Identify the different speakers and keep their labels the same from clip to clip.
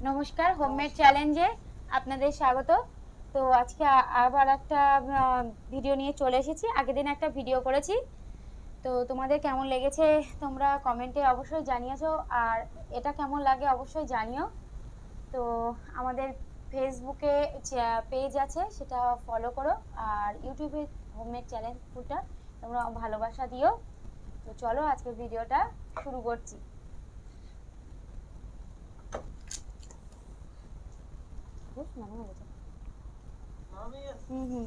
Speaker 1: নমস্কার, হোমমেড চ্যালেঞ্জে আপনাদের স্বাগত। তো আজকে আবার একটা ভিডিও নিয়ে চলে এসেছি। আগের দিন একটা ভিডিও করেছি, তো তোমাদের কেমন লেগেছে তোমরা কমেন্টে অবশ্যই জানিয়েছো, আর এটা কেমন লাগে অবশ্যই জানিও। তো আমাদের ফেসবুকে পেজ আছে, সেটা ফলো করো, আর ইউটিউবে হোমমেড চ্যালেঞ্জ ফুডটা তোমরা ভালোবাসা দিও। তো চলো আজকে ভিডিওটা শুরু করছি। হুম।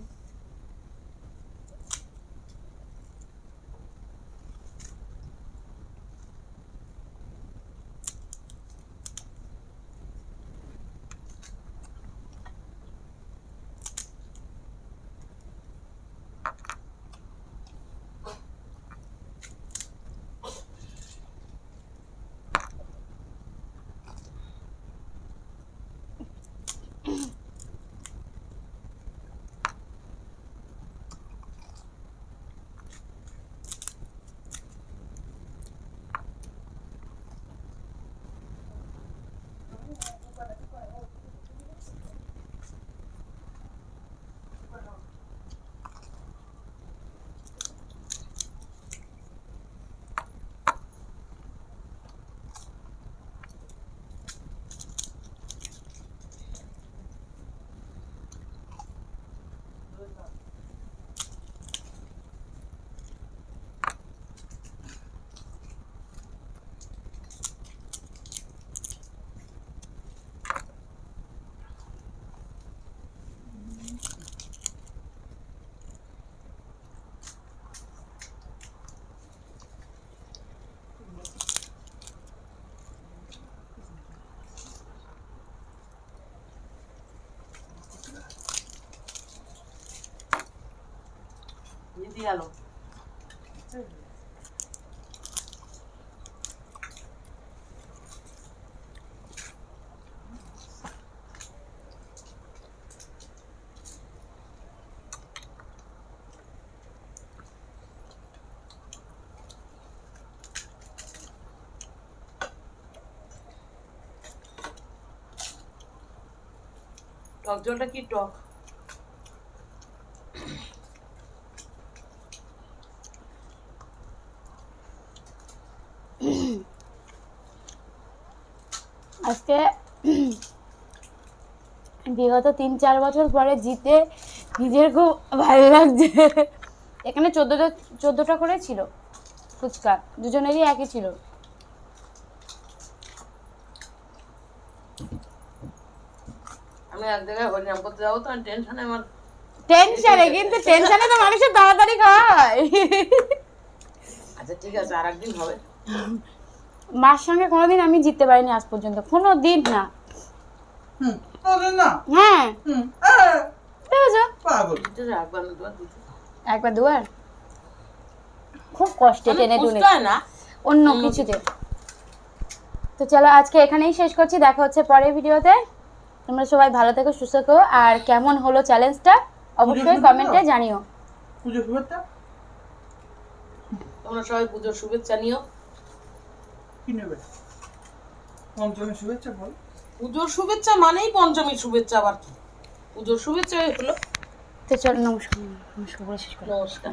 Speaker 2: গেল টক জলটা কি টক?
Speaker 1: আজকে বিগত 3-4 বছর পরে জিতে নিজের খুব ভালো লাগছে। এখানে 14টা করে ছিল ফুচকা, দুজনেরই একই ছিল।
Speaker 2: আমি এক জায়গায় হরিনাম করতে যাবো তো, টেনশনে আমার
Speaker 1: কিন্তু টেনশনে তো মানুষের তাড়াতাড়ি খায়।
Speaker 2: আচ্ছা ঠিক আছে, আর একদিন হবে।
Speaker 1: মার সঙ্গে কোনোদিন আমি জিততে পারিনি আজ পর্যন্ত, কোনোদিন না। হ্যাঁ দেখেছো, একবার দুবার খুব কষ্টে টেনে টুনে
Speaker 2: না
Speaker 1: অন্য কিছুতে। তো চলো আজকে এখানেই শেষ করছি, দেখা হচ্ছে পরের ভিডিওতে। তোমরা সবাই ভালো থেকো, সুস্থ থেকো, আর কেমন হলো চ্যালেঞ্জটা অবশ্যই কমেন্টে জানিও।
Speaker 3: পুজোর শুভেচ্ছা,
Speaker 2: তোমরা সবাই পুজোর শুভেচ্ছা নিও।
Speaker 3: কি নেবে? পঞ্চমীর শুভেচ্ছা বল।
Speaker 2: পুজোর শুভেচ্ছা মানেই পঞ্চমীর শুভেচ্ছা, আবার কি পুজোর শুভেচ্ছা হলো।
Speaker 1: তো চলো, নমস্কার। নমস্কার।
Speaker 2: নমস্কার।